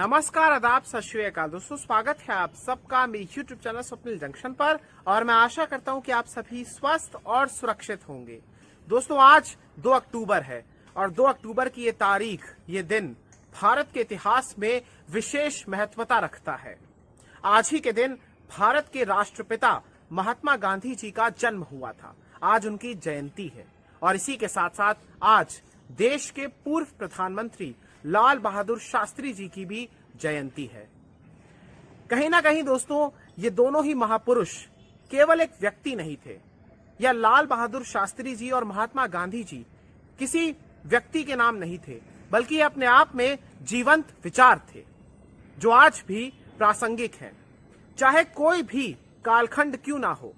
नमस्कार, आदाब, सत श्री अकाल दोस्तों। स्वागत है आप सबका मेरे YouTube चैनल स्वप्निल जंक्शन पर और मैं आशा करता हूं कि आप सभी स्वस्थ और सुरक्षित होंगे। दोस्तों, आज 2 अक्टूबर है और 2 अक्टूबर की ये तारीख, ये दिन भारत के इतिहास में विशेष महत्वता रखता है। आज ही के दिन भारत के राष्ट्रपिता महात्मा गांधी जी का जन्म हुआ था। आज उनकी जयंती है और इसी के साथ साथ आज देश के पूर्व प्रधानमंत्री लाल बहादुर शास्त्री जी की भी जयंती है। कहीं ना कहीं दोस्तों, ये दोनों ही महापुरुष केवल एक व्यक्ति नहीं थे। यह लाल बहादुर शास्त्री जी और महात्मा गांधी जी किसी व्यक्ति के नाम नहीं थे, बल्कि ये अपने आप में जीवंत विचार थे जो आज भी प्रासंगिक हैं। चाहे कोई भी कालखंड क्यों ना हो,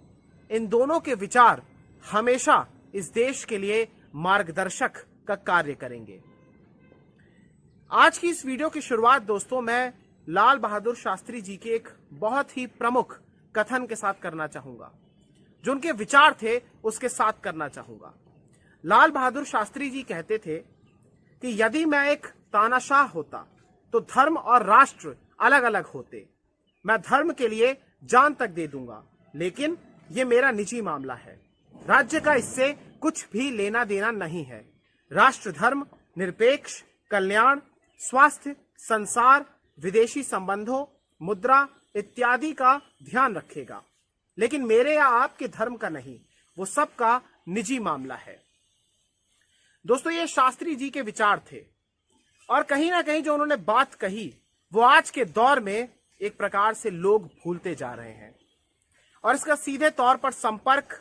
इन दोनों के विचार हमेशा इस देश के लिए मार्गदर्शक का कार्य करेंगे। आज की इस वीडियो की शुरुआत दोस्तों मैं लाल बहादुर शास्त्री जी के एक बहुत ही प्रमुख कथन के साथ करना चाहूंगा, जो उनके विचार थे उसके साथ करना चाहूंगा। लाल बहादुर शास्त्री जी कहते थे कि यदि मैं एक तानाशाह होता तो धर्म और राष्ट्र अलग अलग होते। मैं धर्म के लिए जान तक दे दूंगा, लेकिन ये मेरा निजी मामला है। राज्य का इससे कुछ भी लेना देना नहीं है। राष्ट्र धर्म निरपेक्ष, कल्याण, स्वास्थ्य, संसार, विदेशी संबंधों, मुद्रा इत्यादि का ध्यान रखेगा, लेकिन मेरे या आपके धर्म का नहीं। वो सबका निजी मामला है। दोस्तों, ये शास्त्री जी के विचार थे और कहीं ना कहीं जो उन्होंने बात कही वो आज के दौर में एक प्रकार से लोग भूलते जा रहे हैं। और इसका सीधे तौर पर संपर्क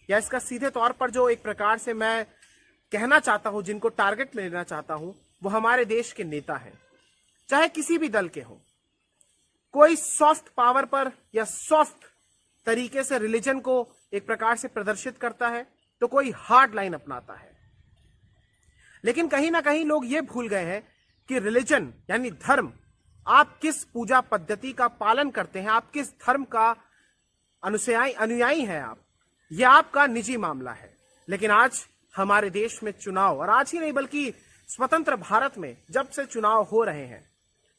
या इसका सीधे तौर पर जो एक प्रकार से मैं कहना चाहता हूं, जिनको टारगेट लेना चाहता हूं, वो हमारे देश के नेता हैं, चाहे किसी भी दल के हो। कोई सॉफ्ट पावर पर या सॉफ्ट तरीके से रिलीजन को एक प्रकार से प्रदर्शित करता है, तो कोई हार्ड लाइन अपनाता है। लेकिन कहीं ना कहीं लोग ये भूल गए हैं कि रिलीजन यानी धर्म, आप किस पूजा पद्धति का पालन करते हैं, आप किस धर्म का अनुयायी हैं, आप, यह आपका निजी मामला है। लेकिन आज हमारे देश में चुनाव, और आज ही नहीं बल्कि स्वतंत्र भारत में जब से चुनाव हो रहे हैं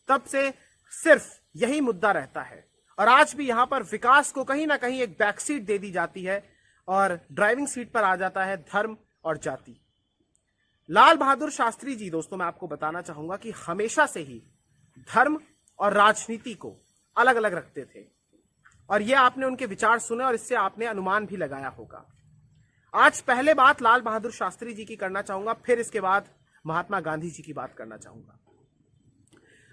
तब से सिर्फ यही मुद्दा रहता है। और आज भी यहां पर विकास को कहीं ना कहीं एक बैक सीट दे दी जाती है और ड्राइविंग सीट पर आ जाता है धर्म और जाति। लाल बहादुर शास्त्री जी, दोस्तों, मैं आपको बताना चाहूंगा कि हमेशा से ही धर्म और राजनीति को अलग अलग रखते थे और यह आपने उनके विचार सुने और इससे आपने अनुमान भी लगाया होगा। आज पहले बात लाल बहादुर शास्त्री जी की करना चाहूंगा, फिर इसके बाद महात्मा गांधी जी की बात करना चाहूंगा।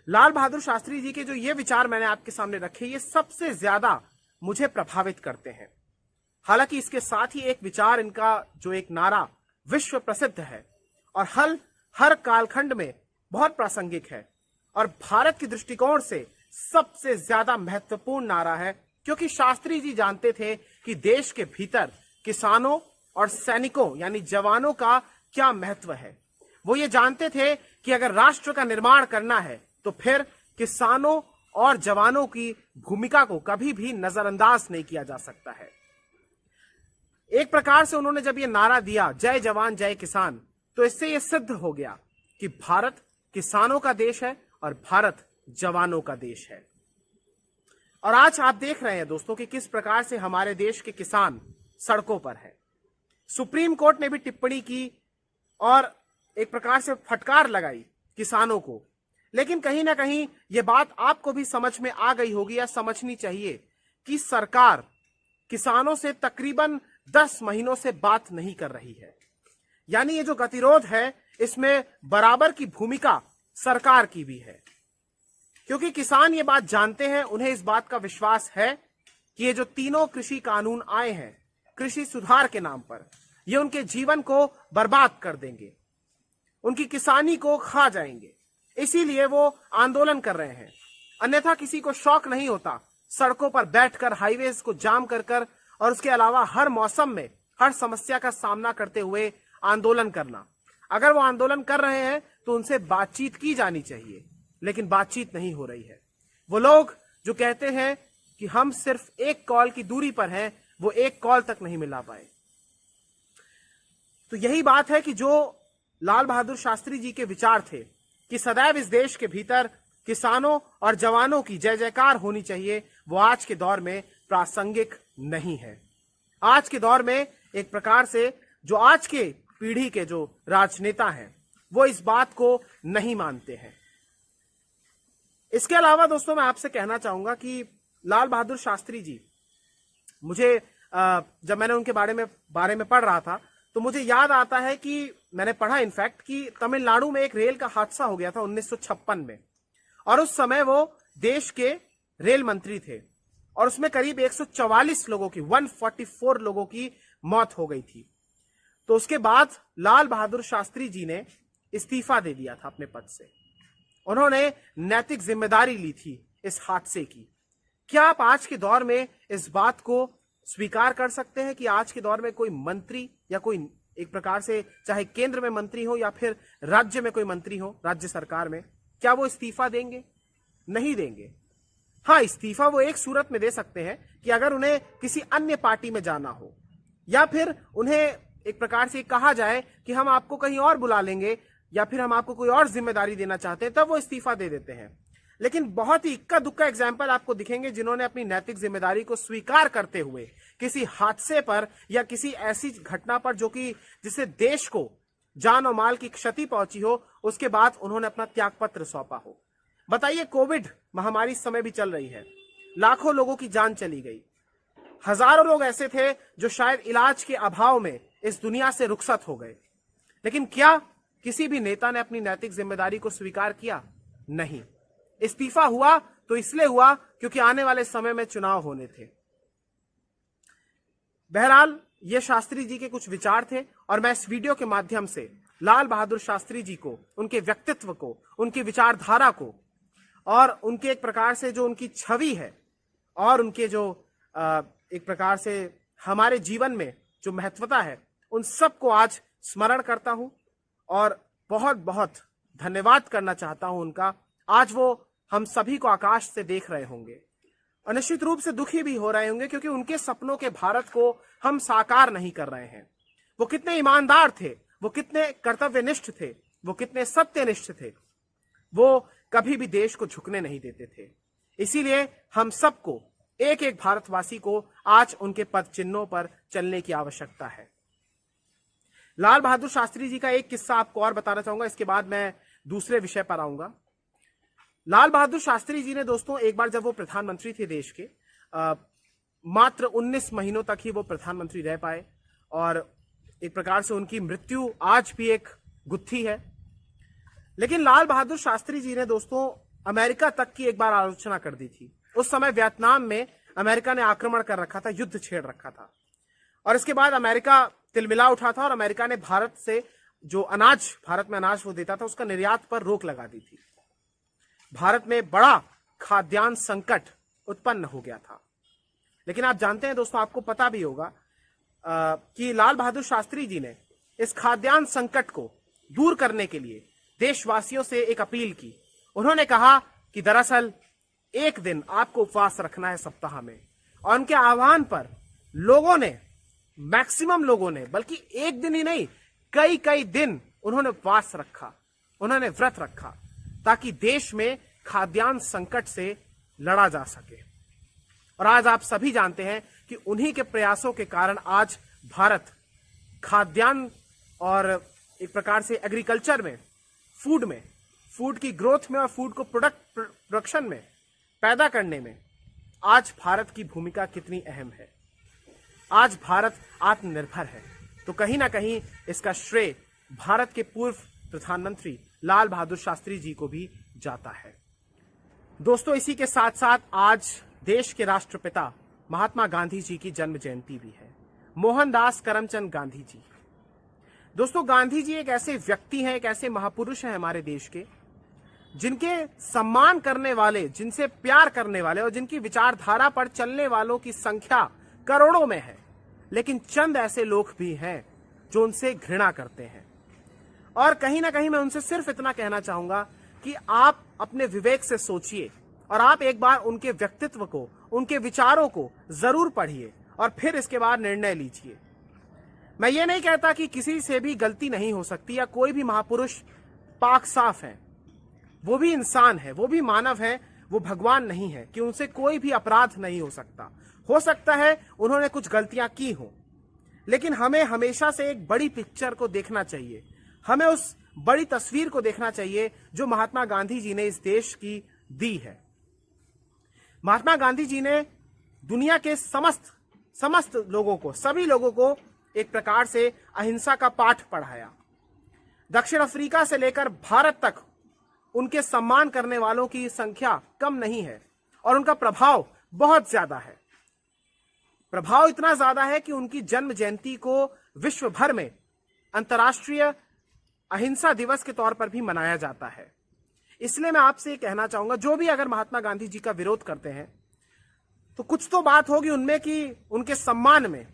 लाल बहादुर शास्त्री जी के जो ये विचार मैंने आपके सामने रखे, ये सबसे ज्यादा मुझे प्रभावित करते हैं। हालांकि इसके साथ ही एक विचार, इनका जो एक नारा विश्व प्रसिद्ध है और हर कालखंड में बहुत प्रासंगिक है और भारत के दृष्टिकोण से सबसे ज्यादा महत्वपूर्ण नारा है, क्योंकि शास्त्री जी जानते थे कि देश के भीतर किसानों और सैनिकों यानी जवानों का क्या महत्व है। वो ये जानते थे कि अगर राष्ट्र का निर्माण करना है तो फिर किसानों और जवानों की भूमिका को कभी भी नजरअंदाज नहीं किया जा सकता है। एक प्रकार से उन्होंने जब ये नारा दिया, जय जवान जय किसान, तो इससे ये सिद्ध हो गया कि भारत किसानों का देश है और भारत जवानों का देश है। और आज आप देख रहे हैं दोस्तों कि किस प्रकार से हमारे देश के किसान सड़कों पर है। सुप्रीम कोर्ट ने भी टिप्पणी की और एक प्रकार से फटकार लगाई किसानों को। लेकिन कहीं ना कहीं यह बात आपको भी समझ में आ गई होगी या समझनी चाहिए कि सरकार किसानों से तकरीबन 10 महीनों से बात नहीं कर रही है। यानी ये जो गतिरोध है, इसमें बराबर की भूमिका सरकार की भी है, क्योंकि किसान ये बात जानते हैं, उन्हें इस बात का विश्वास है कि ये जो तीनों कृषि कानून आए हैं कृषि सुधार के नाम पर, ये उनके जीवन को बर्बाद कर देंगे, उनकी किसानी को खा जाएंगे। इसीलिए वो आंदोलन कर रहे हैं। अन्यथा किसी को शौक नहीं होता सड़कों पर बैठकर हाईवेज को जाम कर और उसके अलावा हर मौसम में हर समस्या का सामना करते हुए आंदोलन करना। अगर वो आंदोलन कर रहे हैं तो उनसे बातचीत की जानी चाहिए, लेकिन बातचीत नहीं हो रही है। वो लोग जो कहते हैं कि हम सिर्फ एक कॉल की दूरी पर हैं, वो एक कॉल तक नहीं मिला पाए। तो यही बात है कि जो लाल बहादुर शास्त्री जी के विचार थे कि सदैव इस देश के भीतर किसानों और जवानों की जय जयकार होनी चाहिए, वो आज के दौर में प्रासंगिक नहीं है। आज के दौर में एक प्रकार से जो आज के पीढ़ी के जो राजनेता हैं वो इस बात को नहीं मानते हैं। इसके अलावा दोस्तों मैं आपसे कहना चाहूंगा कि लाल बहादुर शास्त्री जी, मुझे जब मैंने उनके बारे में पढ़ रहा था तो मुझे याद आता है कि मैंने पढ़ा इनफैक्ट कि तमिलनाडु में एक रेल का हादसा हो गया था 1956 में, और उस समय वो देश के रेल मंत्री थे और उसमें करीब 144 लोगों की 144 लोगों की मौत हो गई थी। तो उसके बाद लाल बहादुर शास्त्री जी ने इस्तीफा दे दिया था अपने पद से। उन्होंने नैतिक जिम्मेदारी ली थी इस हादसे की। क्या आप आज के दौर में इस बात को स्वीकार कर सकते हैं कि आज के दौर में कोई मंत्री या कोई एक प्रकार से चाहे केंद्र में मंत्री हो या फिर राज्य में कोई मंत्री हो, राज्य सरकार में, क्या वो इस्तीफा देंगे? नहीं देंगे। हाँ, इस्तीफा वो एक सूरत में दे सकते हैं कि अगर उन्हें किसी अन्य पार्टी में जाना हो या फिर उन्हें एक प्रकार से कहा जाए कि हम आपको कहीं और बुला लेंगे या फिर हम आपको कोई और जिम्मेदारी देना चाहते हैं, तब वो इस्तीफा दे देते हैं। लेकिन बहुत ही इक्का दुक्का एग्जाम्पल आपको दिखेंगे जिन्होंने अपनी नैतिक जिम्मेदारी को स्वीकार करते हुए किसी हादसे पर या किसी ऐसी घटना पर जो कि जिससे देश को जान और माल की क्षति पहुंची हो, उसके बाद उन्होंने अपना त्यागपत्र सौंपा हो। बताइए, कोविड महामारी इस समय भी चल रही है, लाखों लोगों की जान चली गई, हजारों लोग ऐसे थे जो शायद इलाज के अभाव में इस दुनिया से रुखसत हो गए, लेकिन क्या किसी भी नेता ने अपनी नैतिक जिम्मेदारी को स्वीकार किया? नहीं। इस्तीफा हुआ तो इसलिए हुआ क्योंकि आने वाले समय में चुनाव होने थे। बहरहाल ये शास्त्री जी के कुछ विचार थे और मैं इस वीडियो के माध्यम से लाल बहादुर शास्त्री जी को, उनके व्यक्तित्व को, उनकी विचारधारा को और उनके एक प्रकार से जो उनकी छवि है और उनके जो एक प्रकार से हमारे जीवन में जो महत्वता है, उन सबको आज स्मरण करता हूं और बहुत बहुत धन्यवाद करना चाहता हूं उनका। आज वो हम सभी को आकाश से देख रहे होंगे और निश्चित रूप से दुखी भी हो रहे होंगे क्योंकि उनके सपनों के भारत को हम साकार नहीं कर रहे हैं। वो कितने ईमानदार थे, वो कितने कर्तव्यनिष्ठ थे, वो कितने सत्यनिष्ठ थे, वो कभी भी देश को झुकने नहीं देते थे। इसीलिए हम सबको, एक एक भारतवासी को आज उनके पद चिन्हों पर चलने की आवश्यकता है। लाल बहादुर शास्त्री जी का एक किस्सा आपको और बताना चाहूंगा, इसके बाद मैं दूसरे विषय पर आऊंगा। लाल बहादुर शास्त्री जी ने दोस्तों एक बार जब वो प्रधानमंत्री थे देश के, मात्र 19 महीनों तक ही वो प्रधानमंत्री रह पाए और एक प्रकार से उनकी मृत्यु आज भी एक गुत्थी है। लेकिन लाल बहादुर शास्त्री जी ने दोस्तों अमेरिका तक की एक बार आलोचना कर दी थी। उस समय वियतनाम में अमेरिका ने आक्रमण कर रखा था, युद्ध छेड़ रखा था और इसके बाद अमेरिका तिलमिला उठा था और अमेरिका ने भारत से जो अनाज, भारत में अनाज वो देता था, उसका निर्यात पर रोक लगा दी थी। भारत में बड़ा खाद्यान्न संकट उत्पन्न हो गया था। लेकिन आप जानते हैं दोस्तों, आपको पता भी होगा कि लाल बहादुर शास्त्री जी ने इस खाद्यान्न संकट को दूर करने के लिए देशवासियों से एक अपील की। उन्होंने कहा कि दरअसल एक दिन आपको उपवास रखना है सप्ताह में, और उनके आह्वान पर लोगों ने, मैक्सिमम लोगों ने, बल्कि एक दिन ही नहीं, कई कई दिन उन्होंने उपवास रखा, उन्होंने व्रत रखा ताकि देश में खाद्यान्न संकट से लड़ा जा सके। और आज आप सभी जानते हैं कि उन्हीं के प्रयासों के कारण आज भारत खाद्यान्न और एक प्रकार से एग्रीकल्चर में, फूड की ग्रोथ में और फूड को प्रोडक्शन में, पैदा करने में आज भारत की भूमिका कितनी अहम है। आज भारत आत्मनिर्भर है, तो कहीं ना कहीं इसका श्रेय भारत के पूर्व प्रधानमंत्री लाल बहादुर शास्त्री जी को भी जाता है। दोस्तों, इसी के साथ साथ आज देश के राष्ट्रपिता महात्मा गांधी जी की जन्म जयंती भी है, मोहनदास करमचंद गांधी जी। दोस्तों, गांधी जी एक ऐसे व्यक्ति हैं, एक ऐसे महापुरुष हैं हमारे देश के, जिनके सम्मान करने वाले, जिनसे प्यार करने वाले और जिनकी विचारधारा पर चलने वालों की संख्या करोड़ों में है। लेकिन चंद ऐसे लोग भी हैं जो उनसे घृणा करते हैं। और कहीं ना कहीं मैं उनसे सिर्फ इतना कहना चाहूंगा कि आप अपने विवेक से सोचिए और आप एक बार उनके व्यक्तित्व को, उनके विचारों को जरूर पढ़िए और फिर इसके बाद निर्णय लीजिए। मैं ये नहीं कहता कि किसी से भी गलती नहीं हो सकती या कोई भी महापुरुष पाक साफ है। वो भी इंसान है, वो भी मानव है, वो भगवान नहीं है कि उनसे कोई भी अपराध नहीं हो सकता। हो सकता है उन्होंने कुछ गलतियां की हो, लेकिन हमें हमेशा से एक बड़ी पिक्चर को देखना चाहिए। हमें उस बड़ी तस्वीर को देखना चाहिए जो महात्मा गांधी जी ने इस देश की दी है। महात्मा गांधी जी ने दुनिया के समस्त लोगों को, सभी लोगों को एक प्रकार से अहिंसा का पाठ पढ़ाया। दक्षिण अफ्रीका से लेकर भारत तक उनके सम्मान करने वालों की संख्या कम नहीं है और उनका प्रभाव बहुत ज्यादा है। प्रभाव इतना ज्यादा है कि उनकी जन्म जयंती को विश्व भर में अंतर्राष्ट्रीय अहिंसा दिवस के तौर पर भी मनाया जाता है। इसलिए मैं आपसे ये कहना चाहूंगा, जो भी अगर महात्मा गांधी जी का विरोध करते हैं तो कुछ तो बात होगी उनमें कि उनके सम्मान में,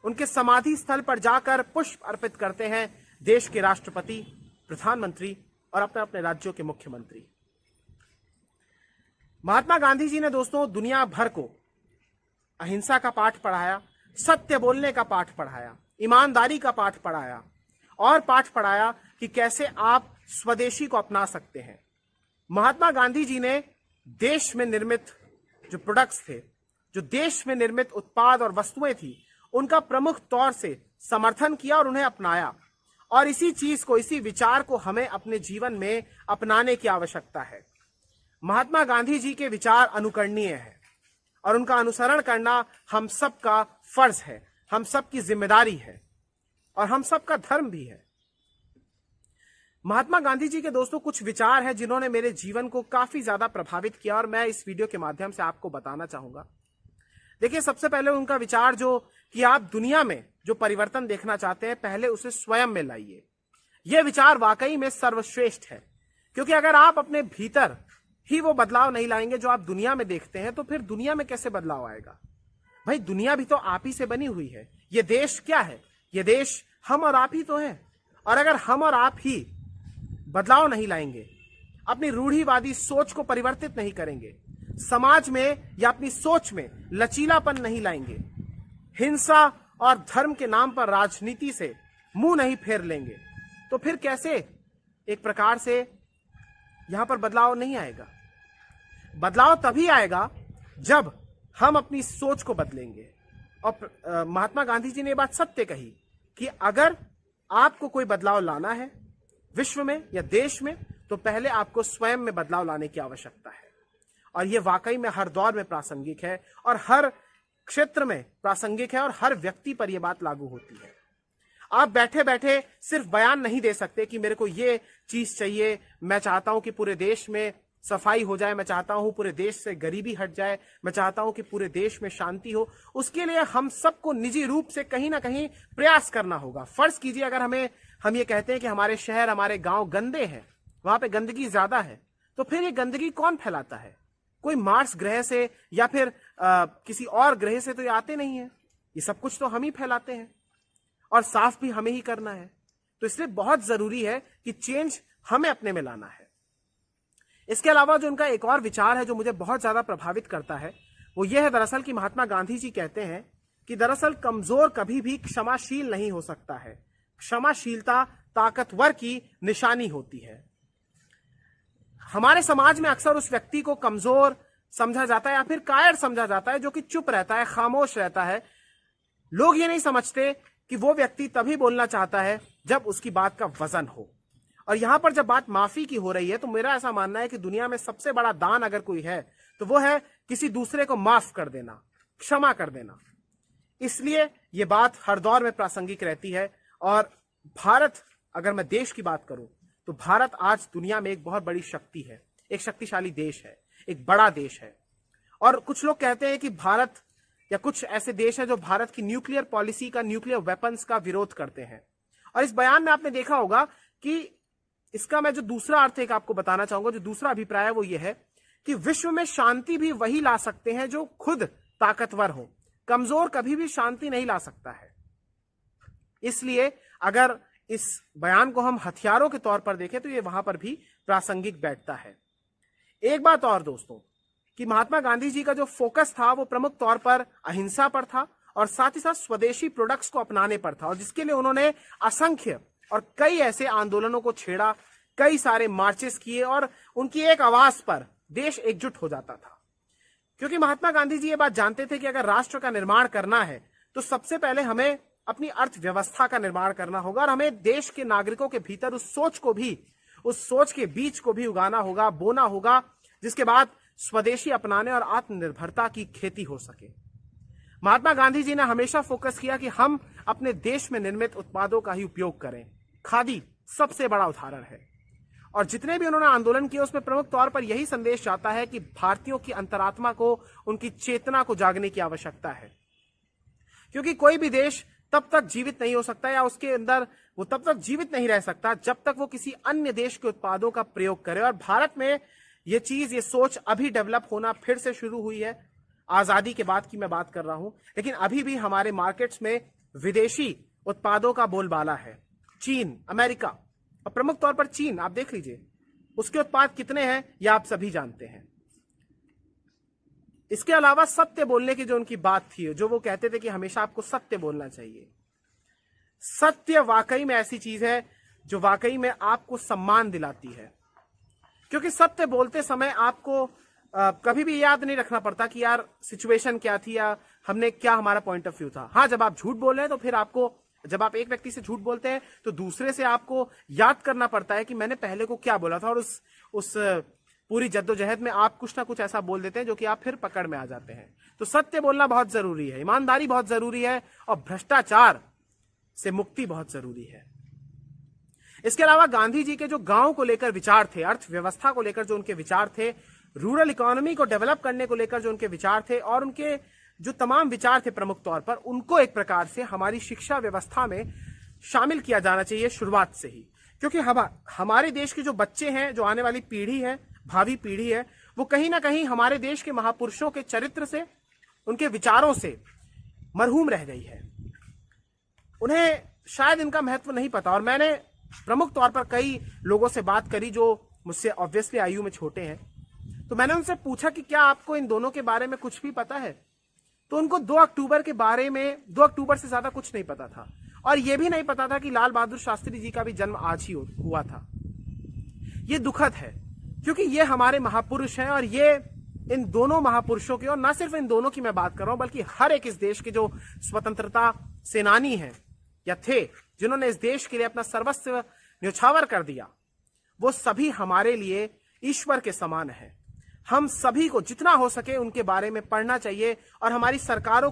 उनके समाधि स्थल पर जाकर पुष्प अर्पित करते हैं देश के राष्ट्रपति, प्रधानमंत्री और अपने अपने राज्यों के मुख्यमंत्री। महात्मा गांधी जी ने दोस्तों दुनिया भर को अहिंसा का पाठ पढ़ाया, सत्य बोलने का पाठ पढ़ाया, ईमानदारी का पाठ पढ़ाया और पाठ पढ़ाया कि कैसे आप स्वदेशी को अपना सकते हैं। महात्मा गांधी जी ने देश में निर्मित जो प्रोडक्ट्स थे, जो देश में निर्मित उत्पाद और वस्तुएं थी, उनका प्रमुख तौर से समर्थन किया और उन्हें अपनाया। और इसी चीज को, इसी विचार को हमें अपने जीवन में अपनाने की आवश्यकता है। महात्मा गांधी जी के विचार अनुकरणीय है और उनका अनुसरण करना हम सबका फर्ज है, हम सबकी जिम्मेदारी है और हम सबका धर्म भी है। महात्मा गांधी जी के दोस्तों कुछ विचार हैं जिन्होंने मेरे जीवन को काफी ज्यादा प्रभावित किया और मैं इस वीडियो के माध्यम से आपको बताना चाहूंगा। देखिए, सबसे पहले उनका विचार जो कि आप दुनिया में जो परिवर्तन देखना चाहते हैं, पहले उसे स्वयं में लाइए। यह विचार वाकई में सर्वश्रेष्ठ है, क्योंकि अगर आप अपने भीतर ही वो बदलाव नहीं लाएंगे जो आप दुनिया में देखते हैं, तो फिर दुनिया में कैसे बदलाव आएगा? भाई, दुनिया भी तो आप ही से बनी हुई है। ये देश क्या है? ये देश हम और आप ही तो है। और अगर हम और आप ही बदलाव नहीं लाएंगे, अपनी रूढ़िवादी सोच को परिवर्तित नहीं करेंगे, समाज में या अपनी सोच में लचीलापन नहीं लाएंगे, हिंसा और धर्म के नाम पर राजनीति से मुंह नहीं फेर लेंगे, तो फिर कैसे एक प्रकार से यहां पर बदलाव नहीं आएगा? बदलाव तभी आएगा जब हम अपनी सोच को बदलेंगे। और महात्मा गांधी जी ने ये बात सत्य कही कि अगर आपको कोई बदलाव लाना है विश्व में या देश में, तो पहले आपको स्वयं में बदलाव लाने की आवश्यकता है। और यह वाकई में हर दौर में प्रासंगिक है और हर क्षेत्र में प्रासंगिक है और हर व्यक्ति पर यह बात लागू होती है। आप बैठे बैठे सिर्फ बयान नहीं दे सकते कि मेरे को ये चीज चाहिए, मैं चाहता हूं कि पूरे देश में सफाई हो जाए, मैं चाहता हूं पूरे देश से गरीबी हट जाए, मैं चाहता हूं कि पूरे देश में शांति हो। उसके लिए हम सबको निजी रूप से कहीं ना कहीं प्रयास करना होगा। फर्ज कीजिए अगर हम ये कहते हैं कि हमारे शहर, हमारे गांव गंदे हैं, वहां पे गंदगी ज्यादा है, तो फिर ये गंदगी कौन फैलाता है? कोई मार्स ग्रह से या फिर किसी और ग्रह से तो ये आते नहीं है। ये सब कुछ तो हम ही फैलाते हैं और साफ भी हमें ही करना है। तो इसलिए बहुत जरूरी है कि चेंज हमें अपने में लाना है। इसके अलावा जो उनका एक और विचार है जो मुझे बहुत ज्यादा प्रभावित करता है, वो ये है दरअसल कि महात्मा गांधी जी कहते हैं कि दरअसल कमजोर कभी भी क्षमाशील नहीं हो सकता है, क्षमाशीलता ताकतवर की निशानी होती है। हमारे समाज में अक्सर उस व्यक्ति को कमजोर समझा जाता है या फिर कायर समझा जाता है जो कि चुप रहता है, खामोश रहता है। लोग ये नहीं समझते कि वो व्यक्ति तभी बोलना चाहता है जब उसकी बात का वजन हो। और यहां पर जब बात माफी की हो रही है, तो मेरा ऐसा मानना है कि दुनिया में सबसे बड़ा दान अगर कोई है तो वो है किसी दूसरे को माफ कर देना, क्षमा कर देना। इसलिए ये बात हर दौर में प्रासंगिक रहती है। और भारत, अगर मैं देश की बात करूं, तो भारत आज दुनिया में एक बहुत बड़ी शक्ति है, एक शक्तिशाली देश है, एक बड़ा देश है। और कुछ लोग कहते हैं कि भारत या कुछ ऐसे देश हैं जो भारत की न्यूक्लियर पॉलिसी का, न्यूक्लियर वेपन्स का विरोध करते हैं। और इस बयान में आपने देखा होगा कि इसका मैं जो दूसरा अर्थ एक आपको बताना चाहूंगा, जो दूसरा अभिप्राय है वो ये है कि विश्व में शांति भी वही ला सकते हैं जो खुद ताकतवर हो। कमजोर कभी भी शांति नहीं ला सकता है। इसलिए अगर इस बयान को हम हथियारों के तौर पर देखें तो ये वहां पर भी प्रासंगिक बैठता है। एक बात और दोस्तों, कि महात्मा गांधी जी का जो फोकस था वो प्रमुख तौर पर अहिंसा पर था और साथ ही साथ स्वदेशी प्रोडक्ट्स को अपनाने पर था, और जिसके लिए उन्होंने असंख्य और कई ऐसे आंदोलनों को छेड़ा कई सारे मार्चेस किए और उनकी एक आवाज पर देश एकजुट हो जाता था। क्योंकि महात्मा गांधी जी ये बात जानते थे कि अगर राष्ट्र का निर्माण करना है तो सबसे पहले हमें अपनी अर्थव्यवस्था का निर्माण करना होगा और हमें देश के नागरिकों के भीतर उस सोच के बीज को भी उगाना होगा, बोना होगा, जिसके बाद स्वदेशी अपनाने और आत्मनिर्भरता की खेती हो सके। महात्मा गांधी जी ने हमेशा फोकस किया कि हम अपने देश में निर्मित उत्पादों का ही उपयोग करें। खादी सबसे बड़ा उदाहरण है और जितने भी उन्होंने आंदोलन किए उसमें प्रमुख तौर पर यही संदेश जाता है कि भारतीयों की अंतरात्मा को, उनकी चेतना को जागने की आवश्यकता है। क्योंकि कोई भी देश तब तक जीवित नहीं हो सकता या उसके अंदर वो तब तक जीवित नहीं रह सकता जब तक वो किसी अन्य देश के उत्पादों का प्रयोग करे। और भारत में ये सोच अभी डेवलप होना फिर से शुरू हुई है। आजादी के बाद की मैं बात कर रहा हूं, लेकिन अभी भी हमारे मार्केट्स में विदेशी उत्पादों का बोलबाला है। चीन, अमेरिका और प्रमुख तौर पर चीन, आप देख लीजिए उसके उत्पाद कितने हैं यह आप सभी जानते हैं। इसके अलावा सत्य बोलने की जो उनकी बात थी, जो वो कहते थे कि हमेशा आपको सत्य बोलना चाहिए। सत्य वाकई में ऐसी चीज है जो वाकई में आपको सम्मान दिलाती है, क्योंकि सत्य बोलते समय आपको कभी भी याद नहीं रखना पड़ता कि यार सिचुएशन क्या थी या हमने क्या, हमारा पॉइंट ऑफ व्यू था। हाँ, जब आप झूठ बोल रहे हैं तो फिर आपको, जब आप एक व्यक्ति से झूठ बोलते हैं तो दूसरे से आपको याद करना पड़ता है कि मैंने पहले को क्या बोला था, और उस पूरी जद्दोजहद में आप कुछ ना कुछ ऐसा बोल देते हैं जो कि आप फिर पकड़ में आ जाते हैं। तो सत्य बोलना बहुत जरूरी है, ईमानदारी बहुत जरूरी है और भ्रष्टाचार से मुक्ति बहुत जरूरी है। इसके अलावा गांधी जी के जो गांव को लेकर विचार थे, अर्थव्यवस्था को लेकर जो उनके विचार थे, रूरल इकोनॉमी को डेवलप करने को लेकर जो उनके विचार थे और उनके जो तमाम विचार थे प्रमुख तौर पर, उनको एक प्रकार से हमारी शिक्षा व्यवस्था में शामिल किया जाना चाहिए शुरुआत से ही। क्योंकि हमारे देश के जो बच्चे हैं, जो आने वाली पीढ़ी है, भावी पीढ़ी है, वो कहीं ना कहीं हमारे देश के महापुरुषों के चरित्र से, उनके विचारों से मरहूम रह गई है। उन्हें शायद इनका महत्व नहीं पता। और मैंने प्रमुख तौर पर कई लोगों से बात करी जो मुझसे ऑब्वियसली आयु में छोटे हैं, तो मैंने उनसे पूछा कि क्या आपको इन दोनों के बारे में कुछ भी पता है। तो उनको 2 अक्टूबर के बारे में 2 अक्टूबर से ज्यादा कुछ नहीं पता था, और यह भी नहीं पता था कि लाल बहादुर शास्त्री जी का भी जन्म आज ही हुआ था। ये दुखद है, क्योंकि ये हमारे महापुरुष हैं और ये इन दोनों महापुरुषों के, और ना सिर्फ इन दोनों की मैं बात कर रहा हूं बल्कि हर एक इस देश के जो स्वतंत्रता सेनानी हैं या थे, जिन्होंने इस देश के लिए अपना सर्वस्व न्यौछावर कर दिया, वो सभी हमारे लिए ईश्वर के समान है। हम सभी को जितना हो सके उनके बारे में पढ़ना चाहिए और हमारी सरकारों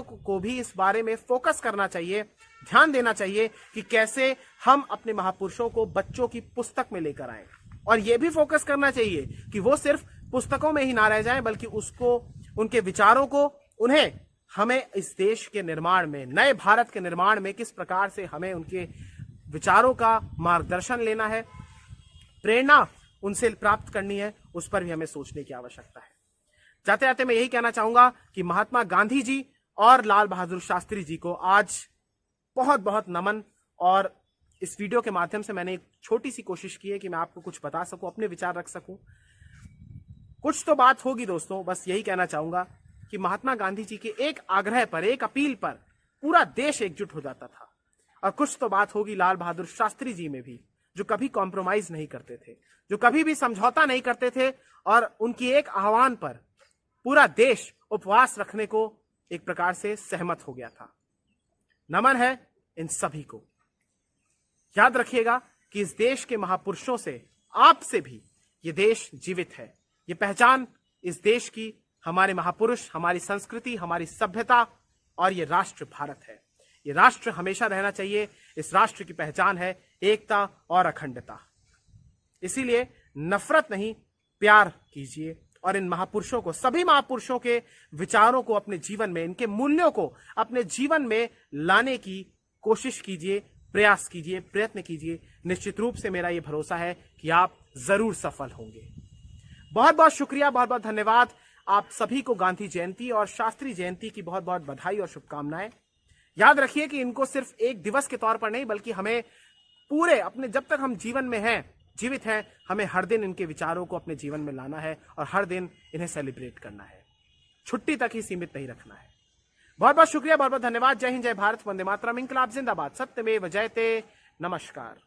को भी इस बारे में फोकस करना चाहिए, ध्यान देना चाहिए कि कैसे हम अपने महापुरुषों को बच्चों की पुस्तक में लेकर आए। और यह भी फोकस करना चाहिए कि वो सिर्फ पुस्तकों में ही ना रह जाएं, बल्कि उसको, उनके विचारों को, उन्हें हमें इस देश के निर्माण में, नए भारत के निर्माण में किस प्रकार से हमें उनके विचारों का मार्गदर्शन लेना है, प्रेरणा उनसे प्राप्त करनी है, उस पर भी हमें सोचने की आवश्यकता है। जाते जाते मैं यही कहना चाहूंगा कि महात्मा गांधी जी और लाल बहादुर शास्त्री जी को आज बहुत बहुत नमन। और इस वीडियो के माध्यम से मैंने एक छोटी सी कोशिश की है कि मैं आपको कुछ बता सकूं, अपने विचार रख सकूं। कुछ तो बात होगी दोस्तों, बस यही कहना चाहूंगा कि महात्मा गांधी जी के एक आग्रह पर, एक अपील पर पूरा देश एकजुट हो जाता था। और कुछ तो बात होगी लाल बहादुर शास्त्री जी में भी, जो कभी कॉम्प्रोमाइज नहीं करते थे, जो कभी भी समझौता नहीं करते थे, और उनकी एक आह्वान पर पूरा देश उपवास रखने को एक प्रकार से सहमत हो गया था। नमन है इन सभी को। याद रखिएगा कि इस देश के महापुरुषों से, आपसे भी ये देश जीवित है। ये पहचान इस देश की, हमारे महापुरुष, हमारी संस्कृति, हमारी सभ्यता और ये राष्ट्र भारत है। ये राष्ट्र हमेशा रहना चाहिए। इस राष्ट्र की पहचान है एकता और अखंडता। इसीलिए नफरत नहीं, प्यार कीजिए और इन महापुरुषों को, सभी महापुरुषों के विचारों को अपने जीवन में, इनके मूल्यों को अपने जीवन में लाने की कोशिश कीजिए, प्रयास कीजिए, प्रयत्न कीजिए। निश्चित रूप से मेरा यह भरोसा है कि आप जरूर सफल होंगे। बहुत बहुत शुक्रिया, बहुत बहुत धन्यवाद। आप सभी को गांधी जयंती और शास्त्री जयंती की बहुत बहुत बधाई और शुभकामनाएं। याद रखिए कि इनको सिर्फ एक दिवस के तौर पर नहीं, बल्कि हमें पूरे अपने, जब तक हम जीवन में हैं, जीवित हैं, हमें हर दिन इनके विचारों को अपने जीवन में लाना है और हर दिन इन्हें सेलिब्रेट करना है। छुट्टी तक ही सीमित नहीं रखना है। बहुत बहुत शुक्रिया, बहुत बहुत धन्यवाद। जय हिंद, जय भारत, वंदे मातरम, इंकलाब जिंदाबाद, सत्यमेव जयते। नमस्कार।